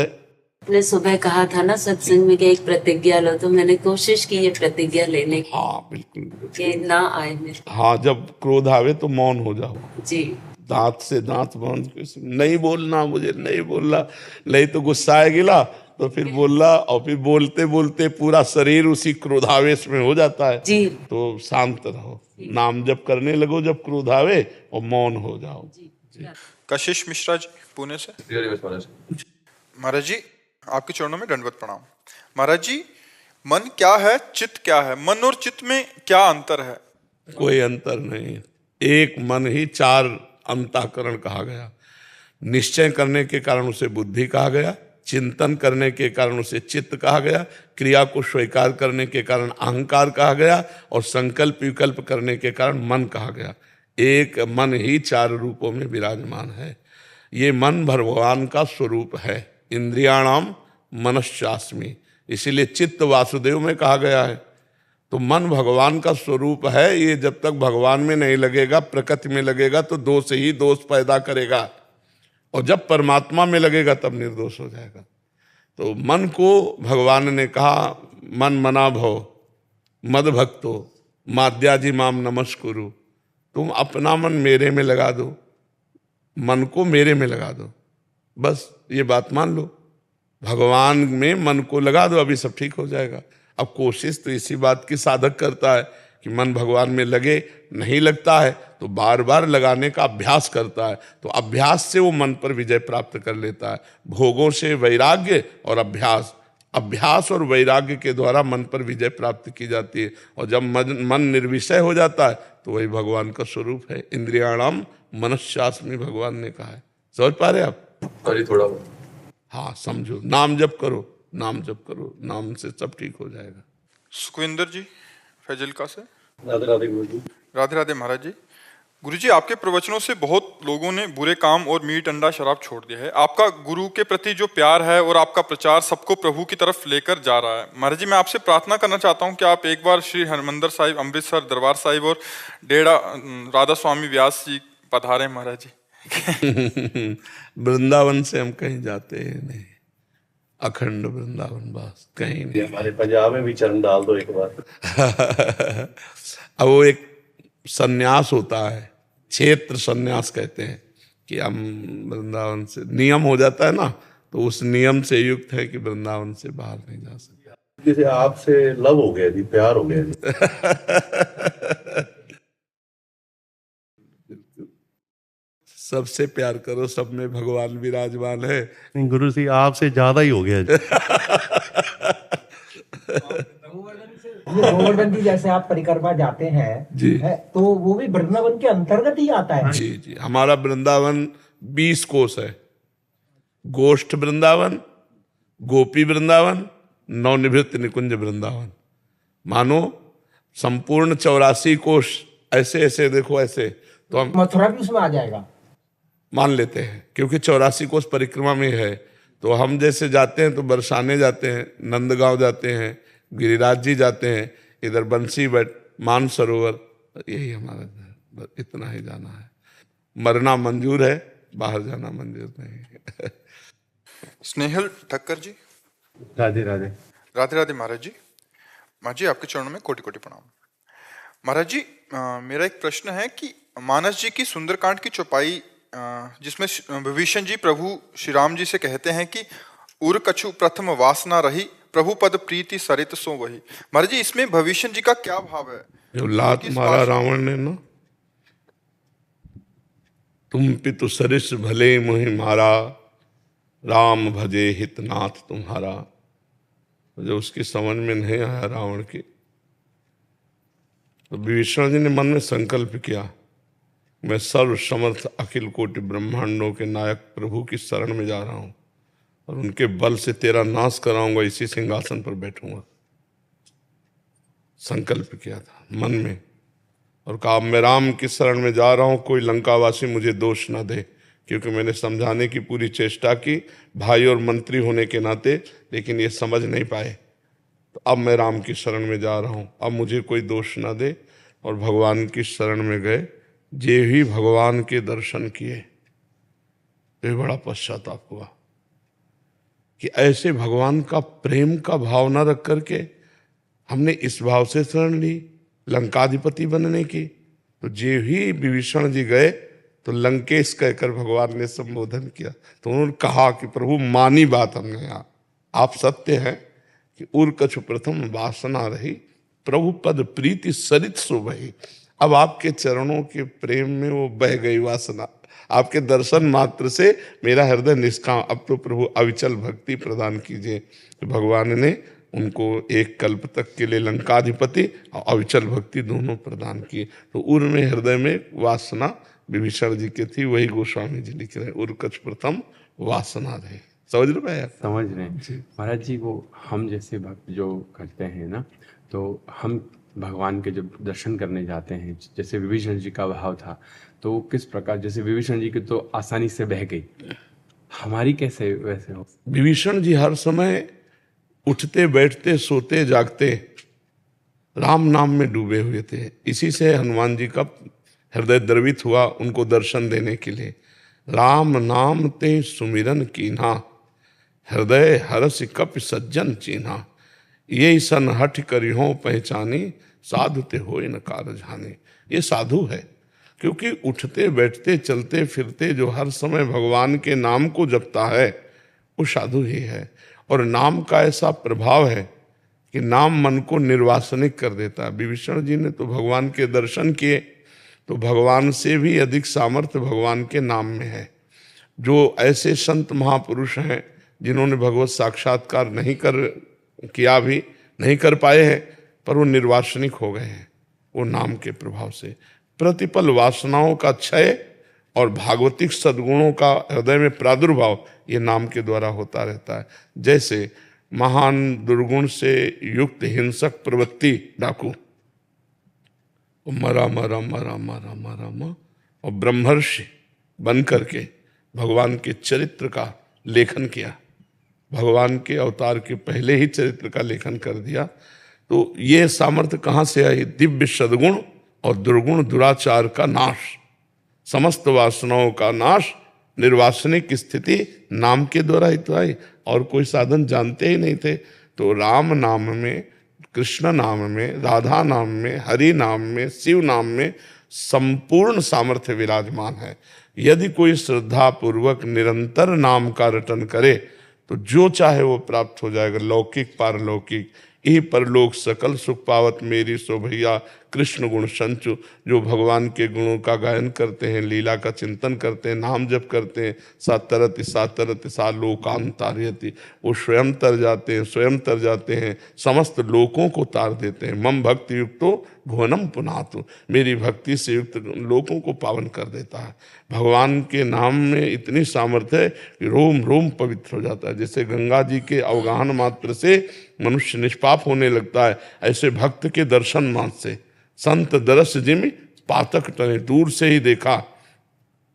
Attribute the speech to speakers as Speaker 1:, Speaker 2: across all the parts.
Speaker 1: आपने सुबह कहा था ना सत्संग में कि एक प्रतिज्ञा लो, तो मैंने कोशिश की ये प्रतिज्ञा लेने की
Speaker 2: हाँ बिल्कुल।
Speaker 1: कि ना आए मेरे।
Speaker 2: हाँ, जब क्रोध आवे तो मौन हो जाओ,
Speaker 1: जी
Speaker 2: दांत से दांत बांध के नहीं बोलना, मुझे नहीं बोलना, नहीं तो गुस्सा आएगा तो फिर बोलना, और फिर बोलते बोलते पूरा शरीर उसी क्रोधावेश में हो जाता है।
Speaker 1: जी
Speaker 2: तो शांत रहो, नाम जप करने लगो जब क्रोध आवे, और मौन हो जाओ।
Speaker 1: जी।
Speaker 3: कशिश मिश्रा जी पुणे से। महाराज जी, आपके चरणों में दंडवत प्रणाम। महाराज जी, मन क्या है, चित्त क्या है? मन और चित्त में क्या अंतर है?
Speaker 2: कोई अंतर नहीं, एक मन ही चार अंतःकरण कहा गया। निश्चय करने के कारण उसे बुद्धि कहा गया, चिंतन करने के कारण उसे चित्त कहा गया, क्रिया को स्वीकार करने के कारण अहंकार कहा गया, और संकल्प विकल्प करने के कारण मन कहा गया। एक मन ही चार रूपों में विराजमान है। ये मन भगवान का स्वरूप है। इंद्रियाणाम मनश्चास्मि, इसीलिए चित्त वासुदेव में कहा गया है। तो मन भगवान का स्वरूप है। ये जब तक भगवान में नहीं लगेगा, प्रकृति में लगेगा तो दोष ही दोष पैदा करेगा, और जब परमात्मा में लगेगा तब निर्दोष हो जाएगा। तो मन को भगवान ने कहा, मन मना भव मद भक्तो माद्याजी माम नमस्कुरु। तुम अपना मन मेरे में लगा दो, मन को मेरे में लगा दो, बस ये बात मान लो, भगवान में मन को लगा दो, अभी सब ठीक हो जाएगा। अब कोशिश तो इसी बात की साधक करता है कि मन भगवान में लगे, नहीं लगता है तो बार बार लगाने का अभ्यास करता है। तो अभ्यास से वो मन पर विजय प्राप्त कर लेता है। भोगों से वैराग्य और अभ्यास, अभ्यास और वैराग्य के द्वारा मन पर विजय प्राप्त की जाती है। और जब मन निर्विषय हो जाता है तो वही भगवान का स्वरूप है। इंद्रियाणाम मनश्चास्मि भगवान ने कहा है। समझ पा रहे आप?
Speaker 4: अरे थोड़ा
Speaker 2: हाँ समझो, नाम जप करो, नाम जप करो, नाम से सब ठीक हो जाएगा।
Speaker 3: सुखविंदर जी फैजलका से।
Speaker 4: राधे राधे गुरु जी।
Speaker 3: राधे राधे महाराज जी। गुरु जी, आपके प्रवचनों से बहुत लोगों ने बुरे काम और मीट अंडा शराब छोड़ दिया है। आपका गुरु के प्रति जो प्यार है और आपका प्रचार सबको प्रभु की तरफ लेकर जा रहा है। महाराज जी, मैं आपसे प्रार्थना करना चाहता हूं कि आप एक बार श्री हरमंदिर साहिब, अमृतसर दरबार साहिब और डेरा राधा स्वामी व्यास जी पधारे महाराज जी।
Speaker 2: वृंदावन से हम कहीं जाते ही नहीं, अखंड वृंदावन बस, कहीं नहीं।
Speaker 4: हमारे पंजाब में भी चरण डाल दो एक बार।
Speaker 2: अब वो एक सन्यास होता है, क्षेत्र सन्यास कहते हैं, कि हम वृंदावन से नियम हो जाता है ना, तो उस नियम से युक्त है कि वृंदावन से बाहर नहीं जा सकते।
Speaker 4: जैसे आपसे लव हो गया जी, प्यार हो गया जी।
Speaker 2: सबसे प्यार करो, सब में भगवान विराजमान है।
Speaker 5: नहीं गुरु जी, आपसे ज्यादा ही हो गया जी।
Speaker 6: गोवर्धन जी, जैसे आप परिक्रमा जाते हैं
Speaker 2: जी
Speaker 6: तो वो भी वृंदावन के अंतर्गत ही आता है?
Speaker 2: जी जी, हमारा वृंदावन 20 कोस है। गोष्ठ वृंदावन, गोपी वृंदावन, नवनिवृत्त निकुंज वृंदावन। मानो संपूर्ण 84 कोष ऐसे ऐसे देखो, ऐसे तो हम
Speaker 6: मथुरा भी उसमें आ जाएगा
Speaker 2: मान लेते हैं, क्योंकि 84 कोष परिक्रमा में है। तो हम जैसे जाते हैं तो बरसाने जाते हैं, नंदगांव जाते हैं, गिरिराज जी जाते हैं, इधर बंसी बट मानसरोवर, यही हमारा इतना ही जाना है। मरना मंजूर है, बाहर जाना मंजूर नहीं।
Speaker 3: स्नेहल ठक्कर जी।
Speaker 5: राधे राधे।
Speaker 3: राधे राधे महाराज जी। महाराज जी, आपके चरणों में कोटि कोटि प्रणाम। महाराज जी, मेरा एक प्रश्न है कि मानस जी की सुंदरकांड की चौपाई, जिसमें विभीषण जी प्रभु श्री राम जी से कहते हैं कि उर कछु प्रथम वासना रही, प्रभु पद प्रीति सरित सो वही। महाराज जी, इसमें भविष्य जी का क्या भाव है?
Speaker 2: जो लात मारा रावण ने ना, तुम पितु सरिस भले मोहि मारा, राम भजे हितनाथ तुम्हारा। जो उसकी समझ में नहीं आया रावण की, तो विभीषण जी ने मन में संकल्प किया, मैं सर्व समर्थ अखिल कोटि ब्रह्मांडों के नायक प्रभु की शरण में जा रहा हूं, और उनके बल से तेरा नाश कराऊंगा, इसी सिंहासन पर बैठूंगा। संकल्प किया था मन में, और कहा मैं राम की शरण में जा रहा हूं, कोई लंकावासी मुझे दोष ना दे, क्योंकि मैंने समझाने की पूरी चेष्टा की भाई और मंत्री होने के नाते, लेकिन ये समझ नहीं पाए। तो अब मैं राम की शरण में जा रहा हूं, अब मुझे कोई दोष ना दे। और भगवान की शरण में गए, जे ही भगवान के दर्शन किए, ये बड़ा पश्चाताप हुआ। कि ऐसे भगवान का प्रेम का भाव न रख करके हमने इस भाव से शरण ली लंकाधिपति बनने की। तो जे ही विभीषण जी गए तो लंकेश कहकर भगवान ने संबोधन किया। तो उन्होंने कहा कि प्रभु मानी बात हमने यहाँ, आप सत्य हैं कि उर कछु प्रथम वासना रही, प्रभु पद प्रीति सरित सुबही। अब आपके चरणों के प्रेम में वो बह गई वासना, आपके दर्शन मात्र से मेरा हृदय निष्काम, अब तो प्रभु अविचल भक्ति प्रदान कीजिए। तो भगवान ने उनको एक कल्प तक के लिए लंकाधिपति और अविचल भक्ति दोनों प्रदान किए। तो उर में हृदय में वासना विभीषण जी की थी, वही गोस्वामी जी लिख रहे हैं, उर कछ प्रथम वासना रहे। समझ रहे भैया?
Speaker 7: समझ रहे हैं महाराज जी। वो हम जैसे भक्त जो करते हैं ना, तो हम भगवान के जब दर्शन करने जाते हैं, जैसे विभीषण जी का भाव था, तो किस प्रकार, जैसे विभीषण जी की तो आसानी से बह गई, हमारी कैसे वैसे हो?
Speaker 2: विभीषण जी हर समय उठते बैठते सोते जागते राम नाम में डूबे हुए थे। इसी से हनुमान जी का हृदय द्रवित हुआ उनको दर्शन देने के लिए। राम नाम ते सुमिरन कीन्हा, हृदय हरस कपि सज्जन चीन्हा, ये सन हठ करिहो पहचानी, साधु ते होय न कारज हानि। ये साधु है, क्योंकि उठते बैठते चलते फिरते जो हर समय भगवान के नाम को जपता है वो साधु ही है। और नाम का ऐसा प्रभाव है कि नाम मन को निर्वासनिक कर देता है। विभीषण जी ने तो भगवान के दर्शन किए, तो भगवान से भी अधिक सामर्थ्य भगवान के नाम में है। जो ऐसे संत महापुरुष हैं जिन्होंने भगवत साक्षात्कार नहीं कर पाए हैं, पर वो निर्वासनिक हो गए हैं वो नाम के प्रभाव से। प्रतिपल वासनाओं का क्षय और भागवतिक सद्गुणों का हृदय में प्रादुर्भाव ये नाम के द्वारा होता रहता है। जैसे महान दुर्गुण से युक्त हिंसक प्रवृत्ति डाकू, मरा मरा मरा मरा मरा मरा, और ब्रह्मर्षि बन करके भगवान के चरित्र का लेखन किया, भगवान के अवतार के पहले ही चरित्र का लेखन कर दिया। तो ये सामर्थ्य कहाँ से आई? दिव्य सद्गुण और दुर्गुण दुराचार का नाश, समस्त वासनाओं का नाश, निर्वासनिक स्थिति नाम के द्वारा ही तो आई, और कोई साधन जानते ही नहीं थे। तो राम नाम में, कृष्ण नाम में, राधा नाम में, हरि नाम में, शिव नाम में संपूर्ण सामर्थ्य विराजमान है। यदि कोई श्रद्धा पूर्वक निरंतर नाम का रटन करे तो जो चाहे वो प्राप्त हो जाएगा, लौकिक पारलौकिक। यही परलोक सकल सुख पावत मेरी सो भैया, कृष्ण गुण संचु। जो भगवान के गुणों का गायन करते हैं, लीला का चिंतन करते हैं, नाम जप करते हैं, सा तरति सा लोकांतार्यति, वो स्वयं तर जाते हैं, समस्त लोकों को तार देते हैं। मम भक्ति युक्तो भुवनम पुनातु, मेरी भक्ति से युक्त लोकों को पावन कर देता है। भगवान के नाम में इतनी सामर्थ्य है कि रोम रोम पवित्र हो जाता है। जैसे गंगा जी के अवगाहन मात्र से मनुष्य निष्पाप होने लगता है, ऐसे भक्त के दर्शन मात्र से संत दरस जिमि पातक टने, दूर से ही देखा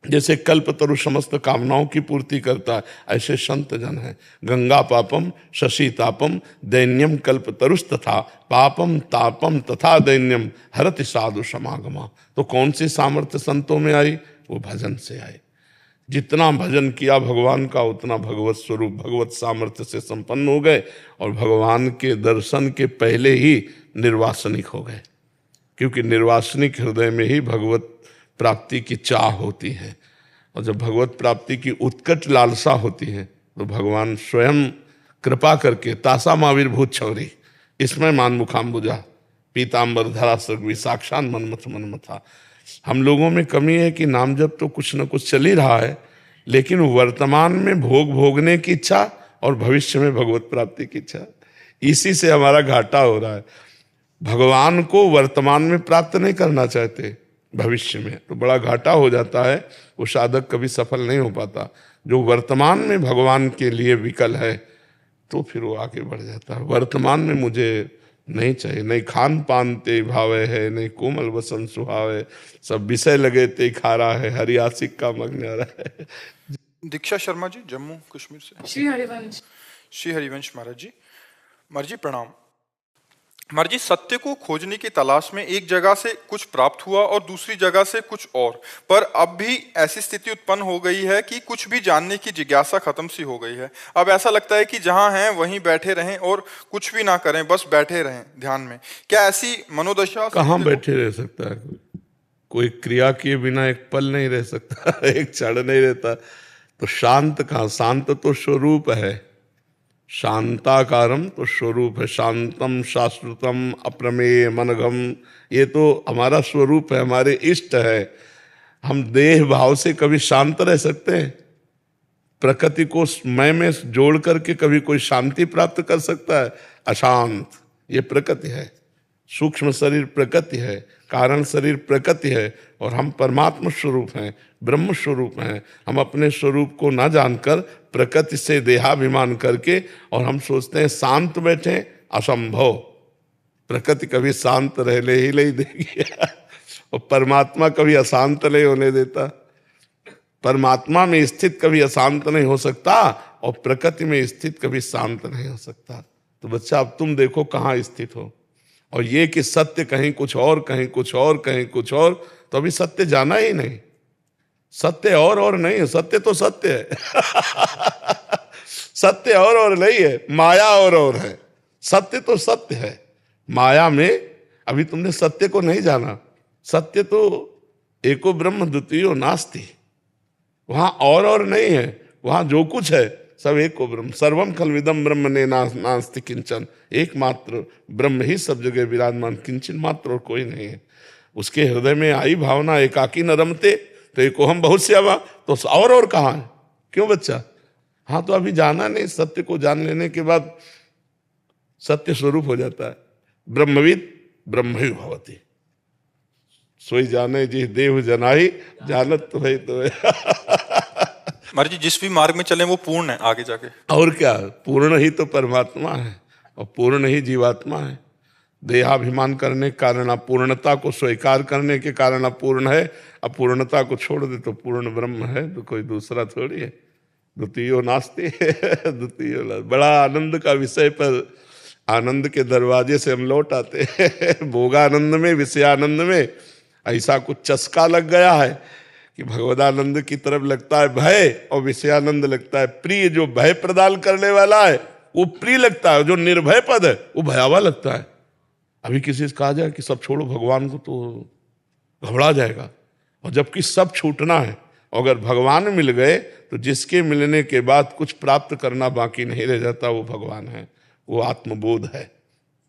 Speaker 2: जैसे कल्पतरु समस्त कामनाओं की पूर्ति करता है, ऐसे संत जन है। गंगा पापम शशि तापम दैन्यम कल्पतरुस तथा, पापम तापम तथा दैन्यम हरति साधु समागमा। तो कौन सी सामर्थ्य संतों में आई? वो भजन से आई। जितना भजन किया भगवान का, उतना भगवत स्वरूप भगवत सामर्थ्य से संपन्न हो गए, और भगवान के दर्शन के पहले ही निर्वासनिक हो गए। क्योंकि निर्वासनिक हृदय में ही भगवत प्राप्ति की चाह होती है, और जब भगवत प्राप्ति की उत्कट लालसा होती है तो भगवान स्वयं कृपा करके तासा माविर्भूत छौरी, इसमें मान मुखाम्बुजा पीताम्बर धरा सृग्वी, साक्षात मनमथ मनमथा। हम लोगों में कमी है कि नाम जब तो कुछ न कुछ चल ही रहा है, लेकिन वर्तमान में भोग भोगने की इच्छा और भविष्य में भगवत प्राप्ति की इच्छा, इसी से हमारा घाटा हो रहा है। भगवान को वर्तमान में प्राप्त नहीं करना चाहते, भविष्य में तो बड़ा घाटा हो जाता है, वो साधक कभी सफल नहीं हो पाता। जो वर्तमान में भगवान के लिए विकल है तो फिर वो आगे बढ़ जाता है। वर्तमान में मुझे नहीं चाहिए, नहीं खान पान ते भावे है, नहीं कोमल वसन सुहावे, सब विषय लगे ते खारा है, हरि आशिक का मग्न है।
Speaker 3: दीक्षा शर्मा जी, जम्मू कश्मीर से।
Speaker 8: श्री हरिवंश
Speaker 3: महाराज जी प्रणाम। महाराज जी, सत्य को खोजने की तलाश में एक जगह से कुछ प्राप्त हुआ और दूसरी जगह से कुछ और, पर अब भी ऐसी स्थिति उत्पन्न हो गई है कि कुछ भी जानने की जिज्ञासा खत्म सी हो गई है। अब ऐसा लगता है कि जहां हैं वहीं बैठे रहें और कुछ भी ना करें, बस बैठे रहें ध्यान में। क्या ऐसी मनोदशा
Speaker 2: कहाँ बैठे रह सकता है कोई क्रिया किए बिना एक पल नहीं रह सकता, एक क्षण नहीं रहता। तो शांत कहाँ, शांत तो स्वरूप है, शांताकारम तो स्वरूप है, शांतम शाश्वतम अप्रमेय मनघम, ये तो हमारा स्वरूप है, हमारे इष्ट है। हम देह भाव से कभी शांत रह सकते हैं? प्रकृति को मैं में जोड़ करके कभी कोई शांति प्राप्त कर सकता है? अशांत, ये प्रकृति है। सूक्ष्म शरीर प्रकृति है, कारण शरीर प्रकृति है, और हम परमात्मा स्वरूप हैं, ब्रह्म स्वरूप हैं। हम अपने स्वरूप को ना जानकर प्रकृति से देहाभिमान करके और हम सोचते हैं शांत बैठे, असंभव। प्रकृति कभी शांत रहने ही नहीं देगी और परमात्मा कभी अशांत नहीं होने देता। परमात्मा में स्थित कभी अशांत नहीं हो सकता और प्रकृति में स्थित कभी शांत नहीं हो सकता। तो बच्चा अब तुम देखो कहाँ स्थित हो। और ये कि सत्य कहीं कुछ और, कहीं कुछ और, कहीं कुछ और, तो अभी सत्य जाना ही नहीं। सत्य और नहीं है, सत्य तो सत्य है सत्य और नहीं है, माया और है। सत्य तो सत्य है, माया में अभी तुमने सत्य को नहीं जाना। सत्य तो एको ब्रह्म द्वितीयो नास्ति, वहां और नहीं है, वहां जो कुछ है सब एक को ब्रह्म। सर्वम खलविदम ब्रह्म ने नास्ति किंचन, एकमात्र ब्रह्म ही सब जगह विराजमान, किंचन मात्र और कोई नहीं है। उसके हृदय में आई भावना एकाकी न रमते, तो एको हम बहुत श्यामा, तो और कहाँ है? क्यों बच्चा? हाँ, तो अभी जाना नहीं। सत्य को जान लेने के बाद सत्य स्वरूप हो जाता है। ब्रह्मविद ब्रह्म भवति, सोई जाने जी देव जनाई, जानत तो है तो
Speaker 3: महाराज जी, जिस भी मार्ग में चले वो पूर्ण है आगे जाके।
Speaker 2: और क्या, पूर्ण ही तो परमात्मा है और पूर्ण ही जीवात्मा है। देहाभिमान करने के कारण अपूर्णता को स्वीकार करने के कारण अपूर्ण है, अपूर्णता को छोड़ दे तो पूर्ण ब्रह्म है, तो कोई दूसरा थोड़ी है। द्वितीयो नास्ति द्वितीयो। बड़ा आनंद का विषय पर आनंद के दरवाजे से हम लौट आते हैं भोगानंद में, विषयानंद में ऐसा कुछ चस्का लग गया है कि भगवदानंद की तरफ लगता है भय और विषयानंद लगता है प्रिय। जो भय प्रदान करने वाला है वो प्रिय लगता है, जो निर्भय पद है वो भयावह लगता है। अभी किसी से कहा जाए कि सब छोड़ो भगवान को, तो घबरा जाएगा। और जबकि सब छूटना है, अगर भगवान मिल गए तो जिसके मिलने के बाद कुछ प्राप्त करना बाकी नहीं रह जाता, वो भगवान है, वो आत्मबोध है।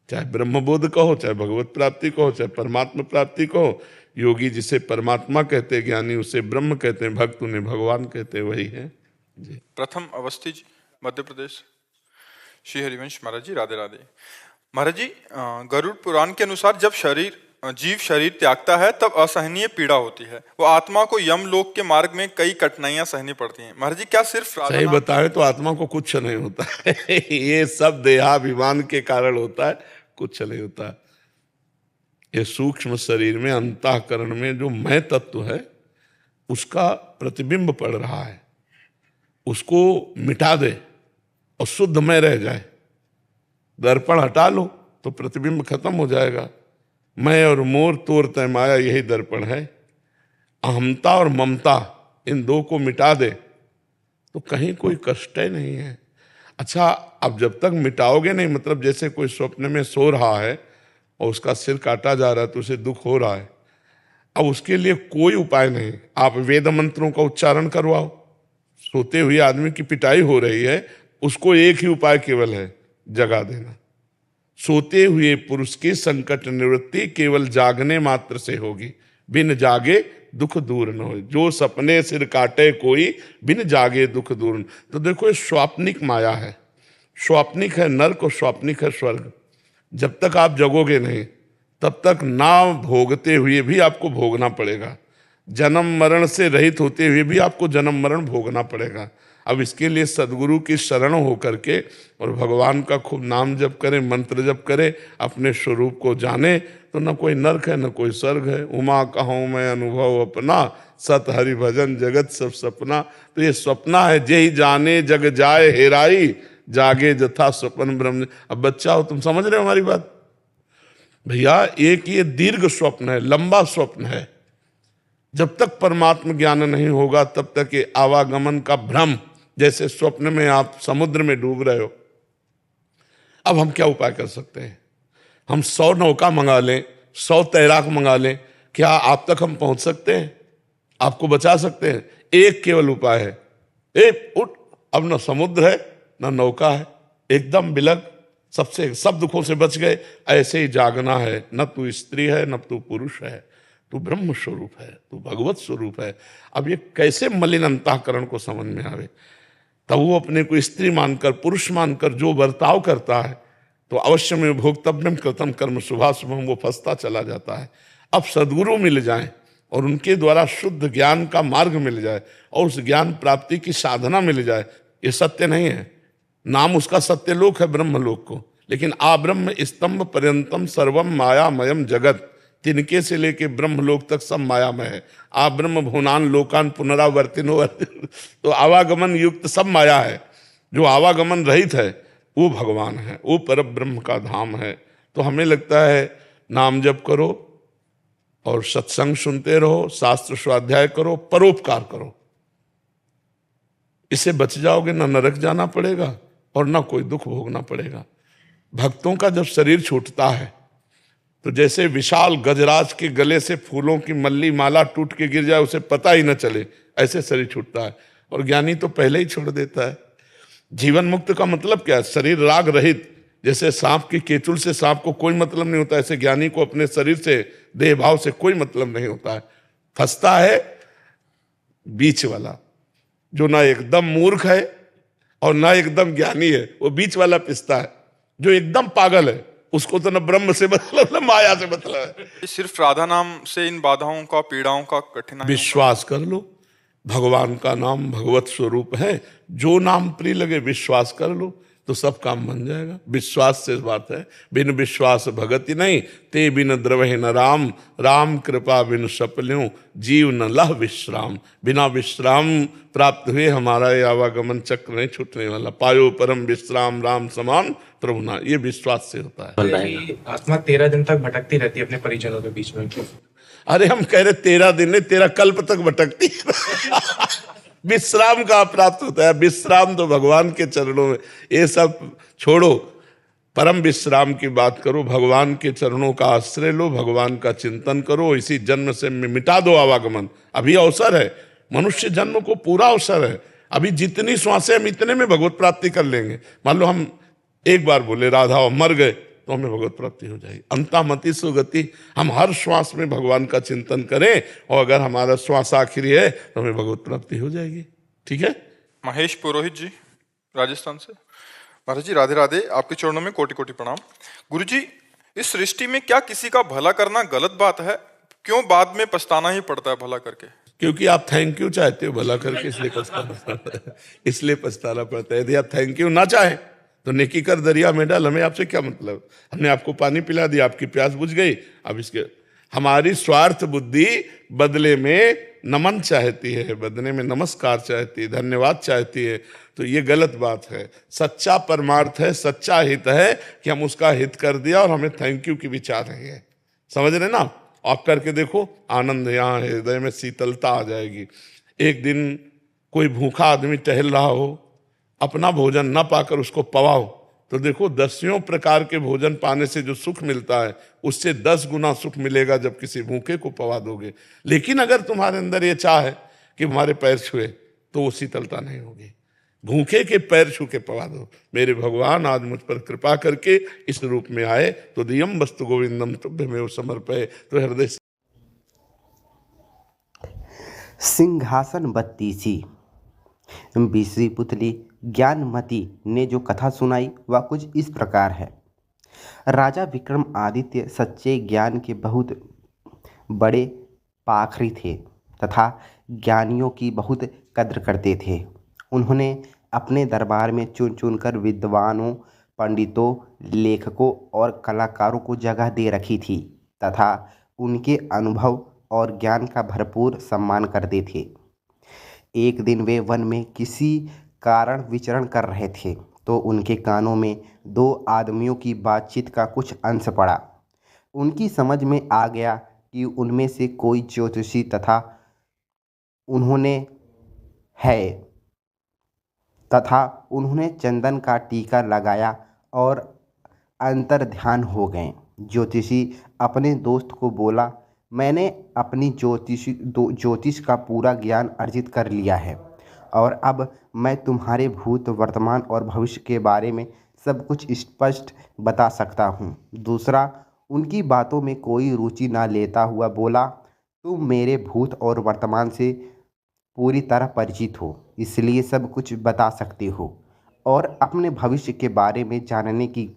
Speaker 2: चाहे ब्रह्मबोध कहो, चाहे भगवत प्राप्ति कहो, चाहे परमात्मा प्राप्ति कहो। योगी जिसे परमात्मा कहते हैं, ज्ञानी उसे ब्रह्म कहते हैं, भक्त उन्हें भगवान कहते हैं, वही है जी।
Speaker 3: प्रथम अवस्थी जी, मध्य प्रदेश। श्री हरिवंश महाराज जी, राधे राधे। महाराज जी, गरुड़ पुराण के अनुसार जब जीव शरीर त्यागता है तब असहनीय पीड़ा होती है, वो आत्मा को यमलोक के मार्ग में कई कठिनाइयां सहनी पड़ती हैं। महाराज जी, क्या सिर्फ
Speaker 2: सही बताए तो आत्मा को कुछ नहीं होता है ये सब देहाभिमान के कारण होता है, कुछ नहीं होता। ये सूक्ष्म शरीर में अंतःकरण में जो मैं तत्व है उसका प्रतिबिंब पड़ रहा है, उसको मिटा दे और शुद्ध में रह जाए। दर्पण हटा लो तो प्रतिबिंब खत्म हो जाएगा। मैं और मोर तोर तय माया, यही दर्पण है। अहमता और ममता, इन दो को मिटा दे तो कहीं कोई कष्ट ही नहीं है। अच्छा, अब जब तक मिटाओगे नहीं, मतलब जैसे कोई स्वप्न में सो रहा है और उसका सिर काटा जा रहा है तो उसे दुख हो रहा है, अब उसके लिए कोई उपाय नहीं। आप वेद मंत्रों का उच्चारण करवाओ। सोते हुए आदमी की पिटाई हो रही है, उसको एक ही उपाय केवल है, जगा देना। सोते हुए पुरुष की संकट निवृत्ति केवल जागने मात्र से होगी, बिन जागे दुख दूर न हो। जो सपने सिर काटे कोई, बिन जागे दुख दूर न। तो देखो, ये स्वाप्निक माया है, स्वाप्निक है नरक और स्वाप्निक है स्वर्ग। जब तक आप जगोगे नहीं तब तक ना भोगते हुए भी आपको भोगना पड़ेगा, जन्म मरण से रहित होते हुए भी आपको जन्म मरण भोगना पड़ेगा। अब इसके लिए सदगुरु की शरण होकर के और भगवान का खूब नाम जप करे, मंत्र जप करे, अपने स्वरूप को जाने, तो न कोई नरक है न कोई स्वर्ग है। उमा कहूँ मैं अनुभव अपना, सत हरि भजन जगत सब सपना। तो ये सपना है, जे ही जाने जग जाए हेराई, जागे जथा स्वपन ब्रह्म। अब बच्चा हो, तुम समझ रहे हो हमारी बात? भैया एक ये दीर्घ स्वप्न है, लंबा स्वप्न है। जब तक परमात्म ज्ञान नहीं होगा तब तक ये आवागमन का भ्रम, जैसे स्वप्न में आप समुद्र में डूब रहे हो। अब हम क्या उपाय कर सकते हैं? हम 100 नौका मंगा लें, 100 तैराक मंगा लें, क्या आप तक हम पहुंच सकते हैं? आपको बचा सकते हैं? एक केवल उपाय है, ए उठ, अब न समुद्र है न नौका है, एकदम बिलग, सब दुखों से बच गए। ऐसे ही जागना है, न तू स्त्री है न तू पुरुष है, तू ब्रह्म स्वरूप है, तू भगवत स्वरूप है। अब ये कैसे मलिन अंतःकरण को समझ में आवे? तब वो अपने को स्त्री मानकर, पुरुष मानकर जो बर्ताव करता है तो अवश्य में भोक्तव्यम कृतम कर्म शुभाशुभम, वो फंसता चला जाता है। अब सद्गुरु मिल जाएं और उनके द्वारा शुद्ध ज्ञान का मार्ग मिल जाए और उस ज्ञान प्राप्ति की साधना मिल जाए, ये सत्य नहीं है। नाम उसका सत्यलोक है, ब्रह्मलोक को, लेकिन आब्रह्म स्तंभ पर्यंतम सर्वम मायामयम जगत, तिनके से लेके ब्रह्मलोक तक सब मायामय है। आब्रह्म भुवनान लोकान पुनरावर्तिनो, तो आवागमन युक्त सब माया है। जो आवागमन रहित है वो भगवान है, वो पर ब्रह्म का धाम है। तो हमें लगता है नाम जप करो और सत्संग सुनते रहो, शास्त्र स्वाध्याय करो, परोपकार करो, इससे बच जाओगे। ना नरक जाना पड़ेगा और ना कोई दुख भोगना पड़ेगा। भक्तों का जब शरीर छूटता है तो जैसे विशाल गजराज के गले से फूलों की मल्ली माला टूट के गिर जाए, उसे पता ही न चले, ऐसे शरीर छूटता है। और ज्ञानी तो पहले ही छोड़ देता है। जीवन मुक्त का मतलब क्या है? शरीर राग रहित। जैसे सांप की केचुल से सांप को कोई मतलब नहीं होता, ऐसे ज्ञानी को अपने शरीर से, देह भाव से कोई मतलब नहीं होता है। फंसता है बीच वाला, जो ना एकदम मूर्ख है और ना एकदम ज्ञानी है, वो बीच वाला पिसता है। जो एकदम पागल है उसको तो न ब्रह्म से मतलब न माया से मतलब है।
Speaker 3: सिर्फ राधा नाम से इन बाधाओं का, पीड़ाओं का, कठिनाई
Speaker 2: विश्वास कर लो, भगवान का नाम भगवत स्वरूप है। जो नाम प्रिय लगे विश्वास कर लो तो सब काम बन जाएगा। विश्वास से बात है, बिन विश्वास भगति नहीं, ते बिन द्रवहि न राम, राम कृपा बिन सपल्यों, जीव न लह विश्राम। बिना विश्राम प्राप्त हुए हमारा ये आवागमन चक्र नहीं छूटने वाला। पायो परम विश्राम राम समान प्रभु ना, ये विश्वास से होता है।
Speaker 8: कि आत्मा 13 दिन तक भटकती रहती है अपने परिजनों के बीच में।
Speaker 2: अरे हम कह रहे 13 दिन नहीं, 13 कल्प तक भटकती विश्राम कहाँ प्राप्त होता है? विश्राम तो भगवान के चरणों में। ये सब छोड़ो, परम विश्राम की बात करो, भगवान के चरणों का आश्रय लो, भगवान का चिंतन करो। इसी जन्म से मिटा दो आवागमन। अभी अवसर है, मनुष्य जन्म को पूरा अवसर है। अभी जितनी श्वासें हम इतने में भगवत प्राप्ति कर लेंगे। मान लो हम एक बार बोले राधा और मर गए तो हमें भगवत प्राप्ति हो जाएगी। अंतामति सुगति। हम हर श्वास में भगवान का चिंतन करें और अगर हमारा श्वास आखिरी है तो हमें भगवत प्राप्ति हो जाएगी। ठीक है।
Speaker 3: महेश पुरोहित जी, राजस्थान से। महाराज जी राधे राधे, आपके चरणों में कोटि कोटि प्रणाम। गुरु जी, इस सृष्टि में क्या किसी का भला करना गलत बात है? क्यों बाद में पछताना ही पड़ता है भला करके?
Speaker 2: क्योंकि आप थैंक यू चाहते हो भला करके, इसलिए पछताना पड़ता है। यदि आप थैंक यू ना चाहें तो नेकी कर दरिया में डाल, हमें आपसे क्या मतलब? हमने आपको पानी पिला दिया, आपकी प्यास बुझ गई। अब इसके हमारी स्वार्थ बुद्धि बदले में नमन चाहती है, बदले में नमस्कार चाहती है, धन्यवाद चाहती है, तो ये गलत बात है। सच्चा परमार्थ है, सच्चा हित है कि हम उसका हित कर दिया और हमें थैंक यू की विचार नहीं है। समझ रहे ना? आप करके देखो, आनंद यहाँ हृदय में शीतलता आ जाएगी। एक दिन कोई भूखा आदमी टहल रहा हो, अपना भोजन न पाकर उसको पवाओ तो देखो 10 प्रकार के भोजन पाने से जो सुख मिलता है उससे 10 गुना सुख मिलेगा जब किसी भूखे को पवा दोगे। लेकिन अगर तुम्हारे अंदर ये चाह है कि हमारे पैर छुए तो वो शीतलता नहीं होगी। भूखे के पैर छू के पवा दो, मेरे भगवान आज मुझ पर कृपा करके इस रूप में आए तो दियम वस्तु गोविंदम तुभ्यमेव समर्पये, तो हृदय से।
Speaker 9: सिंहासन बत्तीसी 20वीं पुतली ज्ञानमती ने जो कथा सुनाई वह कुछ इस प्रकार है। राजा विक्रमादित्य सच्चे ज्ञान के बहुत बड़े पाखरी थे तथा ज्ञानियों की बहुत कद्र करते थे। उन्होंने अपने दरबार में चुन चुनकर विद्वानों, पंडितों, लेखकों और कलाकारों को जगह दे रखी थी तथा उनके अनुभव और ज्ञान का भरपूर सम्मान करते थे। एक दिन वे वन में किसी कारण विचरण कर रहे थे तो उनके कानों में 2 आदमियों की बातचीत का कुछ अंश पड़ा। उनकी समझ में आ गया कि उनमें से कोई ज्योतिषी उन्होंने है तथा उन्होंने चंदन का टीका लगाया और अंतर्ध्यान हो गए। ज्योतिषी अपने दोस्त को बोला, मैंने अपनी ज्योतिष का पूरा ज्ञान अर्जित कर लिया है और अब मैं तुम्हारे भूत, वर्तमान और भविष्य के बारे में सब कुछ स्पष्ट बता सकता हूँ। दूसरा उनकी बातों में कोई रुचि ना लेता हुआ बोला, तुम मेरे भूत और वर्तमान से पूरी तरह परिचित हो, इसलिए सब कुछ बता सकते हो और अपने भविष्य के बारे में जानने की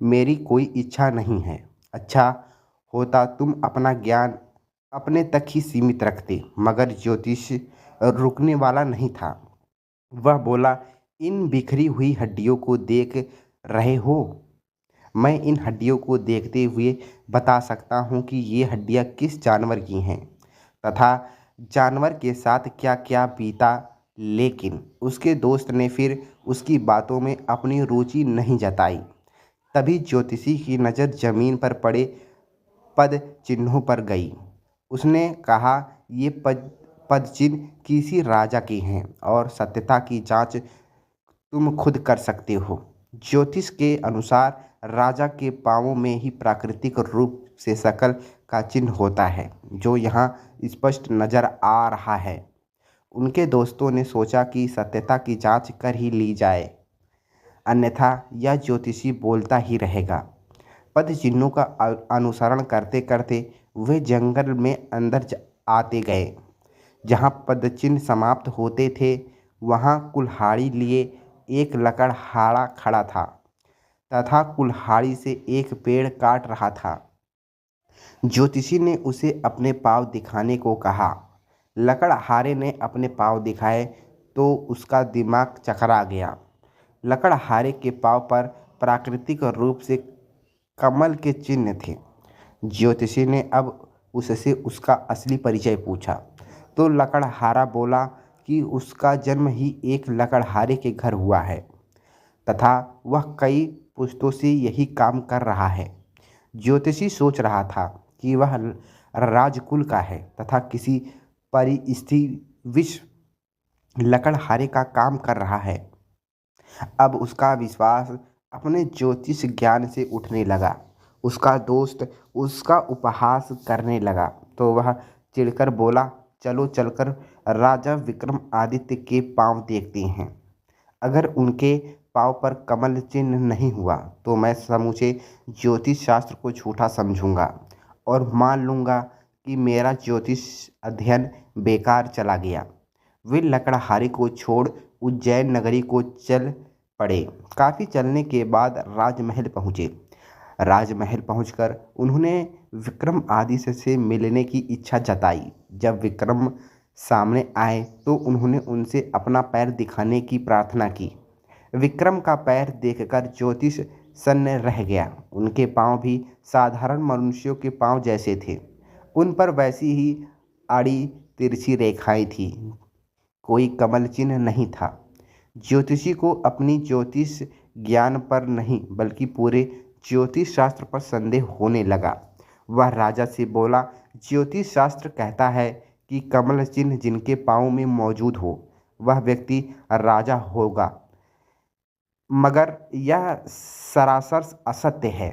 Speaker 9: मेरी कोई इच्छा नहीं है। अच्छा होता तुम अपना ज्ञान अपने तक ही सीमित रखते। मगर ज्योतिष रुकने वाला नहीं था। वह बोला, इन बिखरी हुई हड्डियों को देख रहे हो? मैं इन हड्डियों को देखते हुए बता सकता हूँ कि ये हड्डियाँ किस जानवर की हैं तथा जानवर के साथ क्या क्या बीता। लेकिन उसके दोस्त ने फिर उसकी बातों में अपनी रुचि नहीं जताई। तभी ज्योतिषी की नज़र जमीन पर पड़े पद चिन्हों पर गई। उसने कहा, ये पद चिन्ह किसी राजा के हैं और सत्यता की जांच तुम खुद कर सकते हो। ज्योतिष के अनुसार राजा के पांवों में ही प्राकृतिक रूप से शकल का चिन्ह होता है, जो यहाँ स्पष्ट नजर आ रहा है। उनके दोस्तों ने सोचा कि सत्यता की जांच कर ही ली जाए, अन्यथा यह ज्योतिषी बोलता ही रहेगा। पद चिन्हों का अनुसरण करते करते वे जंगल में अंदर आते गए। जहाँ पद चिन्ह समाप्त होते थे वहाँ कुल्हाड़ी लिए एक लकड़हारा खड़ा था तथा कुल्हाड़ी से एक पेड़ काट रहा था। ज्योतिषी ने उसे अपने पाँव दिखाने को कहा। लकड़हारे ने अपने पाँव दिखाए तो उसका दिमाग चकरा गया। लकड़हारे के पाँव पर प्राकृतिक रूप से कमल के चिन्ह थे। ज्योतिषी ने अब उससे उसका असली परिचय पूछा तो लकड़हारा बोला कि उसका जन्म ही एक लकड़हारे के घर हुआ है तथा वह कई पुश्तों से यही काम कर रहा है। ज्योतिषी सोच रहा था कि वह राजकुल का है तथा किसी परिस्थिति विश्व लकड़हारे का काम कर रहा है। अब उसका विश्वास अपने ज्योतिष ज्ञान से उठने लगा। उसका दोस्त उसका उपहास करने लगा तो वह चिढ़कर बोला, चलो चलकर राजा विक्रमादित्य के पांव देखते हैं। अगर उनके पांव पर कमल चिन्ह नहीं हुआ तो मैं समूचे ज्योतिष शास्त्र को झूठा समझूंगा और मान लूँगा कि मेरा ज्योतिष अध्ययन बेकार चला गया। वे लकड़हारे को छोड़ उज्जैन नगरी को चल पड़े। काफ़ी चलने के बाद राजमहल पहुँचे। राजमहल पहुंचकर उन्होंने विक्रमादित्य से मिलने की इच्छा जताई। जब विक्रम सामने आए तो उन्होंने उनसे अपना पैर दिखाने की प्रार्थना की। विक्रम का पैर देखकर ज्योतिष सन्न रह गया। उनके पांव भी साधारण मनुष्यों के पांव जैसे थे। उन पर वैसी ही आड़ी तिरछी रेखाएं थी, कोई कमल चिन्ह नहीं था। ज्योतिषी को अपनी ज्योतिष ज्ञान पर नहीं बल्कि पूरे ज्योतिष शास्त्र पर संदेह होने लगा। वह राजा से बोला, ज्योतिष शास्त्र कहता है कि कमल चिन्ह जिनके पाँव में मौजूद हो वह व्यक्ति राजा होगा, मगर यह सरासर असत्य है।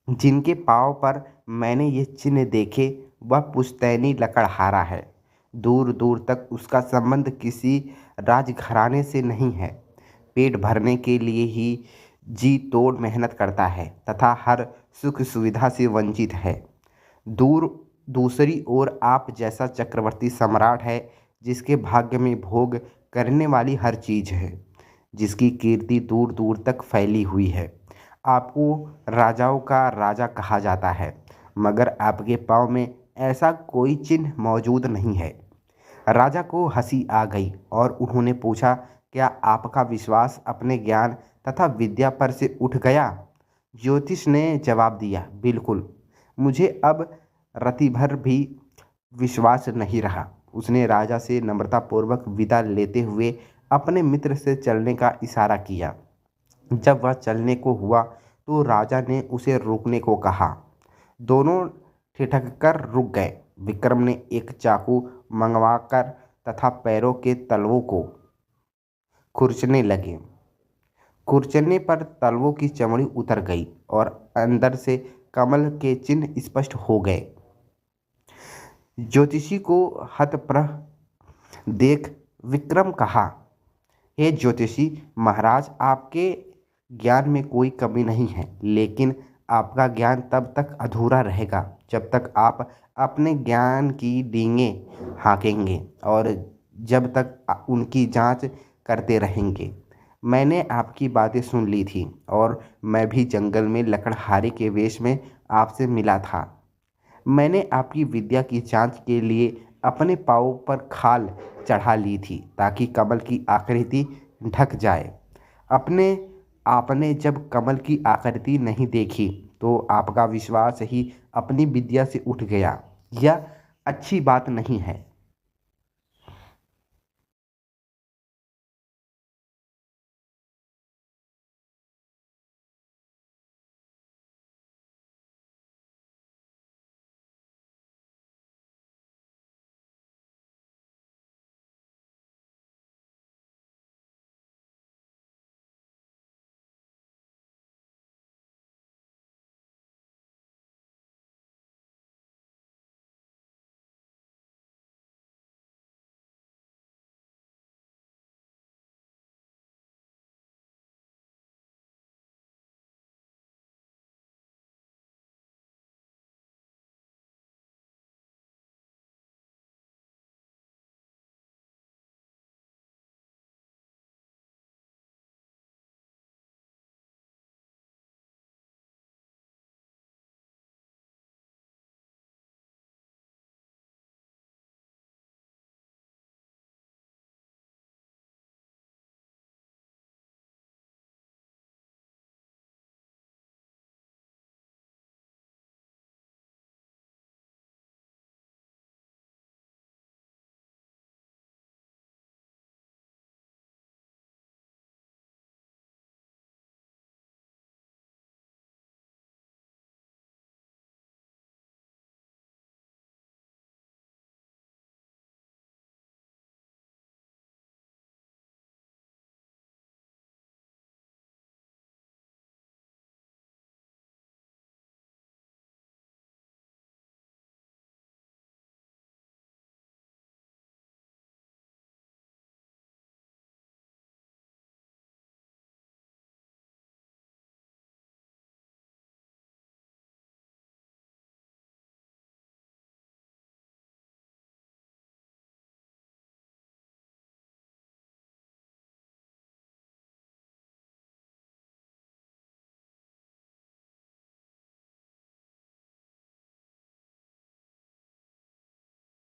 Speaker 9: जिनके पाँव पर मैंने ये चिन्ह देखे वह पुश्तैनी लकड़हारा है। दूर दूर तक उसका संबंध किसी राजघराने से नहीं है। पेट भरने के लिए ही जी तोड़ मेहनत करता है तथा हर सुख सुविधा से वंचित है। दूसरी ओर आप जैसा चक्रवर्ती सम्राट है जिसके भाग्य में भोग करने वाली हर चीज़ है, जिसकी कीर्ति दूर दूर तक फैली हुई है। आपको राजाओं का राजा कहा जाता है, मगर आपके पाँव में ऐसा कोई चिन्ह मौजूद नहीं है। राजा को हंसी आ गई और उन्होंने पूछा, क्या आपका विश्वास अपने ज्ञान तथा विद्या पर से उठ गया? ज्योतिष ने जवाब दिया, बिल्कुल। मुझे अब रति भर भी विश्वास नहीं रहा। उसने राजा से नम्रतापूर्वक विदा लेते हुए अपने मित्र से चलने का इशारा किया। जब वह चलने को हुआ तो राजा ने उसे रोकने को कहा। दोनों ठिठक कर रुक गए। विक्रम ने एक चाकू मंगवाकर तथा पैरों के तलवों को खुरचने लगे। खुरचने पर तलवों की चमड़ी उतर गई और अंदर से कमल के चिन्ह स्पष्ट हो गए। ज्योतिषी को हतप्रभ देख विक्रम कहा, हे ज्योतिषी महाराज, आपके ज्ञान में कोई कमी नहीं है, लेकिन आपका ज्ञान तब तक अधूरा रहेगा जब तक आप अपने ज्ञान की डींगें हाँकेंगे और जब तक उनकी जांच करते रहेंगे। मैंने आपकी बातें सुन ली थी और मैं भी जंगल में लकड़हारे के वेश में आपसे मिला था। मैंने आपकी विद्या की जांच के लिए अपने पाँव पर खाल चढ़ा ली थी ताकि कमल की आकृति ढक जाए। आपने जब कमल की आकृति नहीं देखी तो आपका विश्वास ही अपनी विद्या से उठ गया। यह अच्छी बात नहीं है।